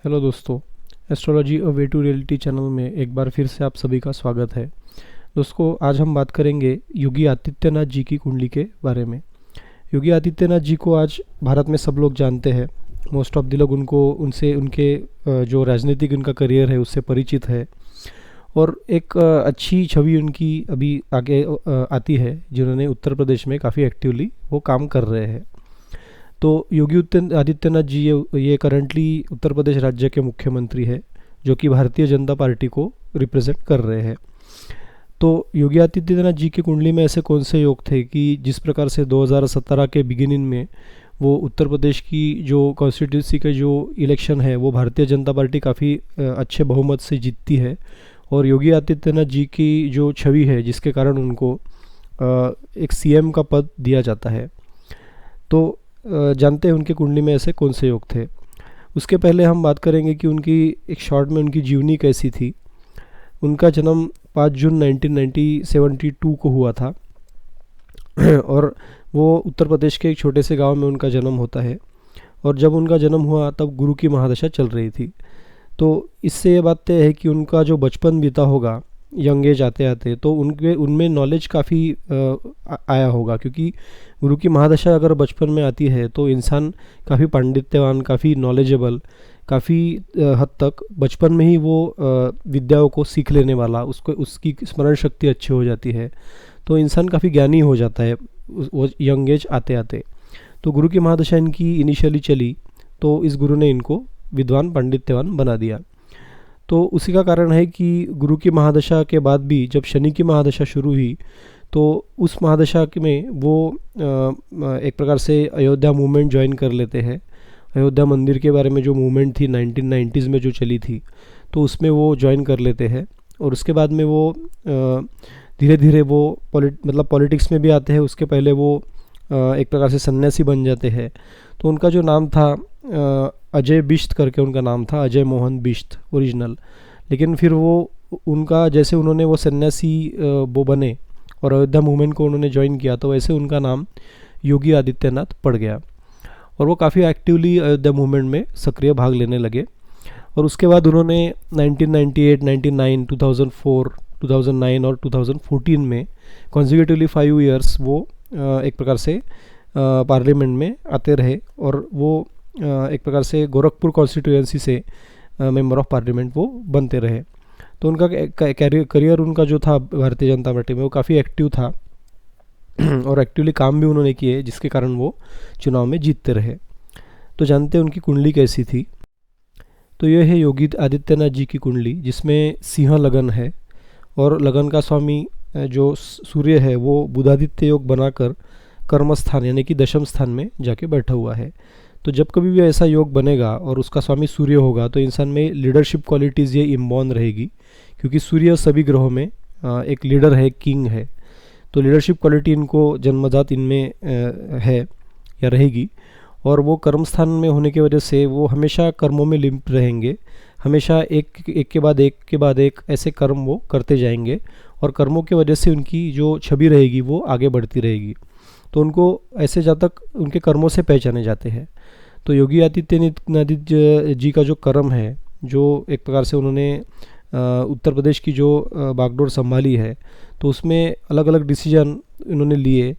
Hello दोस्तों, astrology a way to reality channel में एक बार फिर से आप सभी का स्वागत है। दोस्तों, आज हम बात करेंगे योगी आदित्यनाथ जी की कुंडली के बारे में। योगी आदित्यनाथ जी को आज भारत में सब लोग जानते हैं। मोस्ट ऑफ द लोग उनको उनसे उनके जो राजनीतिक उनका करियर है उससे परिचित है और एक अच्छी छवि उनकी अभी आगे आती है, जिन्होंने उत्तर प्रदेश में काफ़ी एक्टिवली वो काम कर रहे हैं। तो योगी आदित्यनाथ जी ये करंटली उत्तर प्रदेश राज्य के मुख्यमंत्री है, जो कि भारतीय जनता पार्टी को रिप्रेजेंट कर रहे हैं। तो योगी आदित्यनाथ जी की कुंडली में ऐसे कौन से योग थे कि जिस प्रकार से 2017 के बिगिनिंग में वो उत्तर प्रदेश की जो कॉन्स्टिट्यूंसी का जो इलेक्शन है वो भारतीय जनता पार्टी काफ़ी अच्छे बहुमत से जीतती है, और योगी आदित्यनाथ जी की जो छवि है जिसके कारण उनको एक सीएम का पद दिया जाता है। तो जानते हैं उनकी कुंडली में ऐसे कौन से योग थे। उसके पहले हम बात करेंगे कि उनकी एक शॉर्ट में उनकी जीवनी कैसी थी। उनका जन्म 5 जून 1972 को हुआ था और वो उत्तर प्रदेश के एक छोटे से गांव में उनका जन्म होता है। और जब उनका जन्म हुआ तब गुरु की महादशा चल रही थी। तो इससे ये बात तय है कि उनका जो बचपन बीता होगा यंग एज आते आते, तो उनमें नॉलेज काफ़ी आया होगा, क्योंकि गुरु की महादशा अगर बचपन में आती है तो इंसान काफ़ी पांडित्यवान, काफ़ी नॉलेजेबल, काफ़ी हद तक बचपन में ही वो विद्याओं को सीख लेने वाला, उसकी स्मरण शक्ति अच्छी हो जाती है, तो इंसान काफ़ी ज्ञानी हो जाता है वो यंग एज आते आते। तो गुरु की महादशा इनकी इनिशियली चली, तो इस गुरु ने इनको विद्वान पांडित्यवान बना दिया। तो उसी का कारण है कि गुरु की महादशा के बाद भी जब शनि की महादशा शुरू हुई, तो उस महादशा में वो एक प्रकार से अयोध्या मूवमेंट ज्वाइन कर लेते हैं। अयोध्या मंदिर के बारे में जो मूवमेंट थी 1990s में जो चली थी, तो उसमें वो ज्वाइन कर लेते हैं। और उसके बाद में वो धीरे धीरे वो पॉलिटिक्स में भी आते हैं। उसके पहले वो एक प्रकार से सन्यासी बन जाते हैं। तो उनका जो नाम था अजय बिश्त करके उनका नाम था, अजय मोहन बिश्त ओरिजिनल। लेकिन फिर वो उनका जैसे उन्होंने वो सन्यासी वो बने और अयोध्या मूवमेंट को उन्होंने ज्वाइन किया, तो वैसे उनका नाम योगी आदित्यनाथ पड़ गया और वो काफ़ी एक्टिवली अयोध्या मूवमेंट में सक्रिय भाग लेने लगे। और उसके बाद उन्होंने 1998, 99, 2004, 2009 और 2014 में कॉन्जिक्यूटिवली 5 ईयर्स वो एक प्रकार से पार्लियामेंट में आते रहे, और वो एक प्रकार से गोरखपुर कॉन्स्टिट्यूएंसी से मेंबर ऑफ पार्लियामेंट वो बनते रहे। तो उनका करियर उनका जो था भारतीय जनता पार्टी में वो काफ़ी एक्टिव था और एक्टिवली काम भी उन्होंने किए, जिसके कारण वो चुनाव में जीतते रहे। तो जानते हैं उनकी कुंडली कैसी थी। तो ये है योगी आदित्यनाथ जी की कुंडली, जिसमें सिंह लगन है और लगन का स्वामी जो सूर्य है वो बुधादित्य योग बनाकर कर्म स्थान यानी कि दशम स्थान में जाके बैठा हुआ है। तो जब कभी भी ऐसा योग बनेगा और उसका स्वामी सूर्य होगा, तो इंसान में लीडरशिप क्वालिटीज़ ये इम्बॉर्न रहेगी, क्योंकि सूर्य सभी ग्रहों में एक लीडर है, किंग है। तो लीडरशिप क्वालिटी इनको जन्मजात इनमें है या रहेगी। और वो कर्म स्थान में होने की वजह से वो हमेशा कर्मों में लिप्त रहेंगे, हमेशा एक के बाद एक ऐसे कर्म वो करते जाएंगे, और कर्मों की वजह से उनकी जो छवि रहेगी वो आगे बढ़ती रहेगी। तो उनको ऐसे जातक उनके कर्मों से पहचाने जाते हैं। तो योगी आदित्यनाथ जी का जो कर्म है, जो एक प्रकार से उन्होंने उत्तर प्रदेश की जो बागडोर संभाली है, तो उसमें अलग अलग डिसीजन उन्होंने लिए,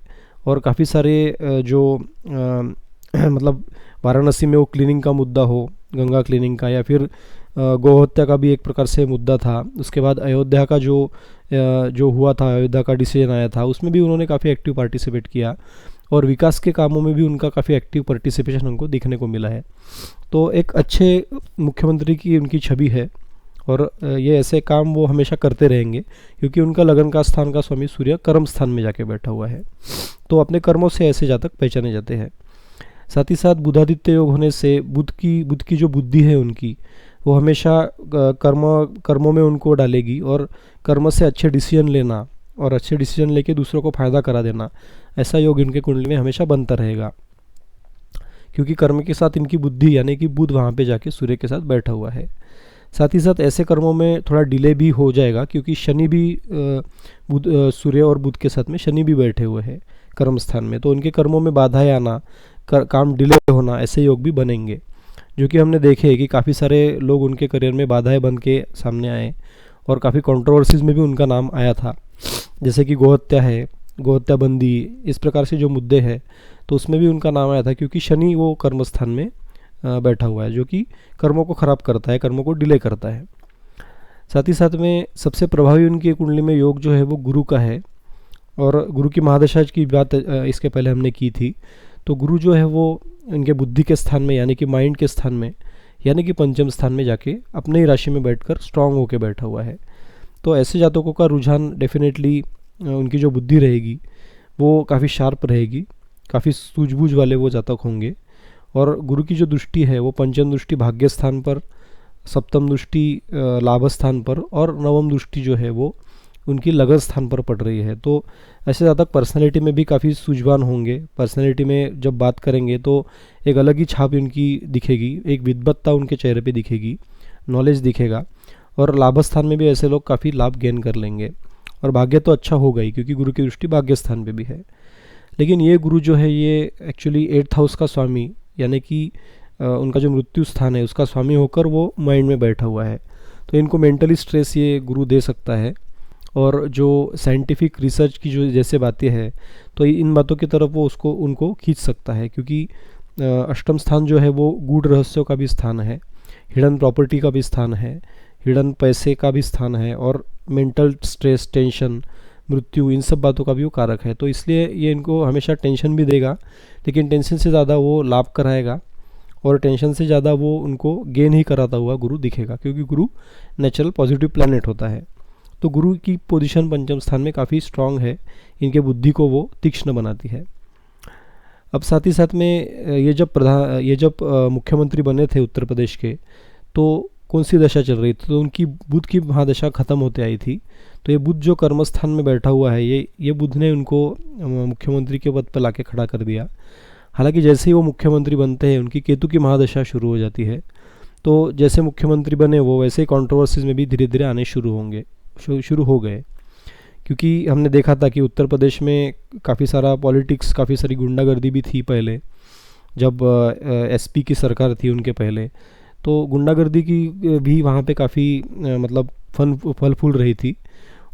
और काफ़ी सारे जो मतलब वाराणसी में वो क्लीनिंग का मुद्दा हो, गंगा क्लीनिंग का, या फिर गौ हत्या का भी एक प्रकार से मुद्दा था। उसके बाद अयोध्या का जो हुआ था, अयोध्या का डिसीजन आया था, उसमें भी उन्होंने काफ़ी एक्टिव पार्टिसिपेट किया, और विकास के कामों में भी उनका काफ़ी एक्टिव पार्टिसिपेशन हमको दिखने को मिला है। तो एक अच्छे मुख्यमंत्री की उनकी छवि है, और ये ऐसे काम वो हमेशा करते रहेंगे, क्योंकि उनका लगन का स्थान का स्वामी सूर्य कर्म स्थान में जाके बैठा हुआ है। तो अपने कर्मों से ऐसे जातक पहचाने जाते हैं। साथ ही साथ बुधादित्य योग होने से बुध की जो बुद्धि है उनकी, वो हमेशा कर्मों में उनको डालेगी, और कर्म से अच्छे डिसीजन लेना और अच्छे डिसीजन लेके दूसरों को फ़ायदा करा देना, ऐसा योग इनके कुंडली में हमेशा बनता रहेगा, क्योंकि कर्म के साथ इनकी बुद्धि यानी कि बुध वहाँ पे जाके सूर्य के साथ बैठा हुआ है। साथ ही साथ ऐसे कर्मों में थोड़ा डिले भी हो जाएगा, क्योंकि शनि भी सूर्य और बुध के साथ में शनि भी बैठे हुए हैं कर्म स्थान में, तो उनके कर्मों में बाधाएं आना, काम डिले होना, ऐसे योग भी बनेंगे। जो कि हमने देखे कि काफ़ी सारे लोग उनके करियर में बाधाएं बन के सामने आए और काफ़ी कंट्रोवर्सीज में भी उनका नाम आया था। जैसे कि गोहत्या है, गोहत्या बंदी, इस प्रकार से जो मुद्दे हैं तो उसमें भी उनका नाम आया था, क्योंकि शनि वो कर्म स्थान में बैठा हुआ है, जो कि कर्मों को ख़राब करता है, कर्मों को डिले करता है। साथ ही साथ में सबसे प्रभावी उनकी कुंडली में योग जो है वो गुरु का है। और गुरु की महादशा की बात इसके पहले हमने की थी। तो गुरु जो है वो इनके बुद्धि के स्थान में, यानी कि माइंड के स्थान में, यानी कि पंचम स्थान में जाके अपने ही राशि में बैठकर स्ट्रांग होकर बैठा हुआ है। तो ऐसे जातकों का रुझान डेफिनेटली, उनकी जो बुद्धि रहेगी वो काफ़ी शार्प रहेगी, काफ़ी सूझबूझ वाले वो जातक होंगे। और गुरु की जो दृष्टि है वो पंचम दृष्टि भाग्य स्थान पर, सप्तम दृष्टि लाभ स्थान पर, और नवम दृष्टि जो है वो उनकी लगन स्थान पर पड़ रही है। तो ऐसे जातक पर्सनैलिटी में भी काफ़ी सूझवान होंगे। पर्सनैलिटी में जब बात करेंगे तो एक अलग ही छाप उनकी दिखेगी, एक विद्वत्ता उनके चेहरे पे दिखेगी, नॉलेज दिखेगा। और लाभ स्थान में भी ऐसे लोग काफ़ी लाभ गेन कर लेंगे। और भाग्य तो अच्छा होगा ही, क्योंकि गुरु की दृष्टि भाग्य स्थान पे भी है। लेकिन ये गुरु जो है ये एक्चुअली 8th हाउस का स्वामी, यानी कि उनका जो मृत्यु स्थान है उसका स्वामी होकर वो माइंड में बैठा हुआ है। तो इनको मेंटली स्ट्रेस ये गुरु दे सकता है। और जो साइंटिफिक रिसर्च की जो जैसे बातें हैं तो इन बातों की तरफ वो उनको खींच सकता है, क्योंकि अष्टम स्थान जो है वो गूढ़ रहस्यों का भी स्थान है, हिडन प्रॉपर्टी का भी स्थान है, हिडन पैसे का भी स्थान है, और मेंटल स्ट्रेस, टेंशन, मृत्यु, इन सब बातों का भी वो कारक है। तो इसलिए ये इनको हमेशा टेंशन भी देगा, लेकिन टेंशन से ज़्यादा वो लाभ कराएगा, और टेंशन से ज़्यादा वो उनको गेन ही कराता हुआ गुरु दिखेगा, क्योंकि गुरु नेचुरल पॉजिटिव प्लैनेट होता है। तो गुरु की पोजीशन पंचम स्थान में काफ़ी स्ट्रांग है, इनके बुद्धि को वो तीक्ष्ण बनाती है। अब साथ ही साथ में ये जब मुख्यमंत्री बने थे उत्तर प्रदेश के, तो कौन सी दशा चल रही थी? तो उनकी बुध की महादशा ख़त्म होते आई थी। तो ये बुध जो कर्मस्थान में बैठा हुआ है, ये बुध ने उनको मुख्यमंत्री के पद पर लाके खड़ा कर दिया। हालांकि जैसे ही वो मुख्यमंत्री बनते हैं उनकी केतु की महादशा शुरू हो जाती है। तो जैसे मुख्यमंत्री बने वो वैसे ही कंट्रोवर्सीज में भी धीरे धीरे आने शुरू हो गए, क्योंकि हमने देखा था कि उत्तर प्रदेश में काफ़ी सारा पॉलिटिक्स, काफ़ी सारी गुंडागर्दी भी थी पहले, जब एसपी की सरकार थी उनके पहले। तो गुंडागर्दी की भी वहाँ पे काफ़ी मतलब फल फूल रही थी।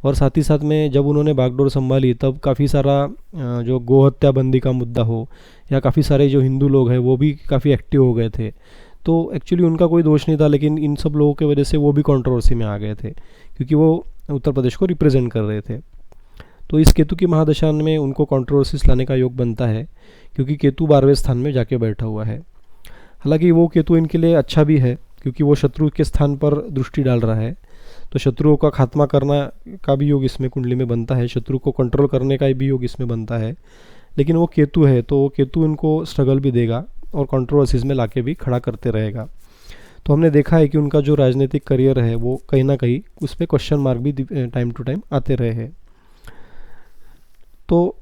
और साथ ही साथ में जब उन्होंने बागडोर संभाली तब काफ़ी सारा जो गोहत्या बंदी का मुद्दा हो, या काफ़ी सारे जो हिंदू लोग हैं वो भी काफ़ी एक्टिव हो गए थे। तो एक्चुअली उनका कोई दोष नहीं था, लेकिन इन सब लोगों की वजह से वो भी कंट्रोवर्सी में आ गए थे, क्योंकि वो उत्तर प्रदेश को रिप्रेजेंट कर रहे थे। तो इस केतु की महादशा में उनको कंट्रोवर्सीज लाने का योग बनता है, क्योंकि केतु 12वें स्थान में जाके बैठा हुआ है। हालांकि वो केतु इनके लिए अच्छा भी है, क्योंकि वो शत्रु के स्थान पर दृष्टि डाल रहा है। तो शत्रुओं का खात्मा करना का भी योग इसमें कुंडली में बनता है, शत्रु को कंट्रोल करने का भी योग इसमें बनता है। लेकिन वो केतु है, तो वो केतु इनको स्ट्रगल भी देगा और कंट्रोवर्सीज में लाके भी खड़ा करते रहेगा। तो हमने देखा है कि उनका जो राजनीतिक करियर है वो कहीं ना कहीं उस पर क्वेश्चन मार्क भी टाइम टू टाइम आते रहे हैं। तो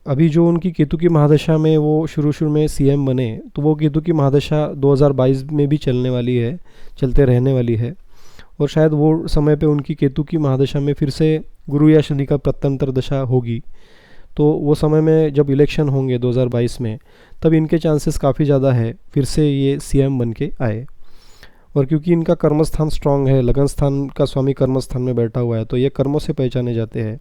अभी जो उनकी केतु की महादशा में वो शुरू में सीएम बने, तो वो केतु की महादशा 2022 में भी चलने वाली है, चलते रहने वाली है। और शायद वो समय पे उनकी केतु की महादशा में फिर से गुरु या शनि का प्रत्यंतर दशा होगी। तो वो समय में जब इलेक्शन होंगे 2022 में, तब इनके चांसेस काफ़ी ज़्यादा है फिर से ये सीएम बन के आए। और क्योंकि इनका कर्मस्थान स्ट्रांग है, लगन स्थान का स्वामी कर्मस्थान में बैठा हुआ है, तो ये कर्मों से पहचाने जाते हैं।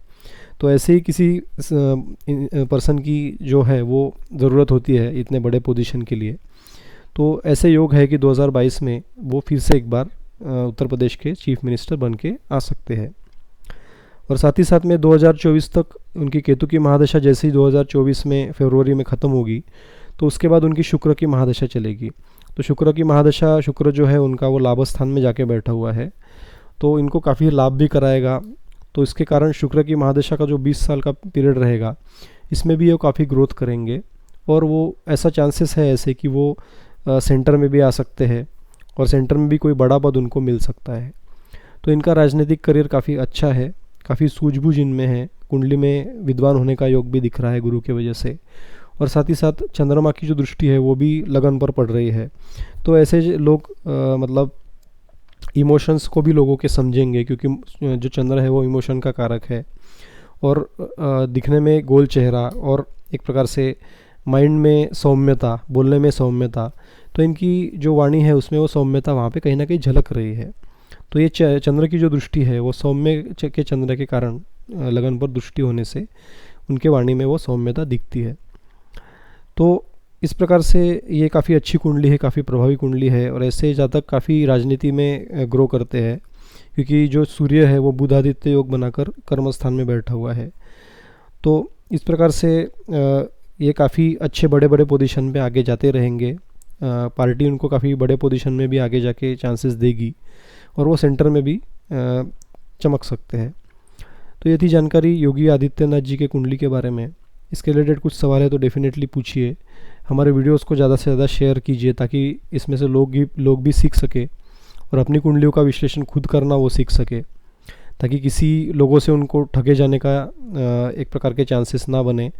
तो ऐसे ही किसी पर्सन की जो है वो ज़रूरत होती है इतने बड़े पोजीशन के लिए। तो ऐसे योग है कि 2022 में वो फिर से एक बार उत्तर प्रदेश के चीफ मिनिस्टर बन के आ सकते हैं। और साथ ही साथ में 2024 तक उनकी केतु की महादशा जैसे ही 2024 में फरवरी में ख़त्म होगी, तो उसके बाद उनकी शुक्र की महादशा चलेगी। तो शुक्र की महादशा, शुक्र जो है उनका वो लाभ स्थान में जाके बैठा हुआ है, तो इनको काफ़ी लाभ भी कराएगा। तो इसके कारण शुक्र की महादशा का जो 20 साल का पीरियड रहेगा, इसमें भी ये काफ़ी ग्रोथ करेंगे। और वो ऐसा चांसेस है ऐसे कि वो सेंटर में भी आ सकते हैं, और सेंटर में भी कोई बड़ा पद उनको मिल सकता है। तो इनका राजनीतिक करियर काफ़ी अच्छा है, काफ़ी सूझबूझ इनमें है, कुंडली में विद्वान होने का योग भी दिख रहा है गुरु की वजह से। और साथ ही साथ चंद्रमा की जो दृष्टि है वो भी लगन पर पड़ रही है। तो ऐसे लोग मतलब इमोशंस को भी लोगों के समझेंगे, क्योंकि जो चंद्र है वो इमोशन का कारक है। और दिखने में गोल चेहरा और एक प्रकार से माइंड में सौम्यता, बोलने में सौम्यता, तो इनकी जो वाणी है उसमें वो सौम्यता वहाँ पे कहीं ना कहीं झलक रही है। तो ये चंद्र की जो दृष्टि है वो सौम्य के चंद्र के कारण लगन पर दृष्टि होने से उनके वाणी में वो सौम्यता दिखती है। तो इस प्रकार से ये काफ़ी अच्छी कुंडली है, काफ़ी प्रभावी कुंडली है, और ऐसे जातक काफ़ी राजनीति में ग्रो करते हैं, क्योंकि जो सूर्य है वो बुधादित्य योग बनाकर कर्म स्थान में बैठा हुआ है। तो इस प्रकार से ये काफ़ी अच्छे बड़े बड़े पोजीशन पे आगे जाते रहेंगे। पार्टी उनको काफ़ी बड़े पोजीशन में भी आगे जाके चांसेस देगी, और वो सेंटर में भी चमक सकते हैं। तो ये थी जानकारी योगी आदित्यनाथ जी के कुंडली के बारे में। इसके रिलेटेड कुछ सवाल है तो डेफिनेटली पूछिए। हमारे वीडियोस को ज़्यादा से ज़्यादा शेयर कीजिए, ताकि इसमें से लोग भी सीख सके और अपनी कुंडलियों का विश्लेषण खुद करना वो सीख सके, ताकि किसी लोगों से उनको ठगे जाने का एक प्रकार के चांसेस ना बने।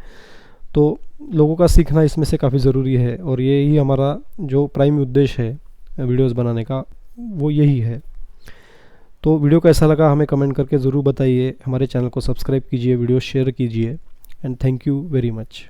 तो लोगों का सीखना इसमें से काफ़ी ज़रूरी है, और यही हमारा जो प्राइम उद्देश्य है वीडियोस बनाने का, वो यही है। तो वीडियो कैसा लगा हमें कमेंट करके ज़रूर बताइए। हमारे चैनल को सब्सक्राइब कीजिए, वीडियो शेयर कीजिए, and thank you very much.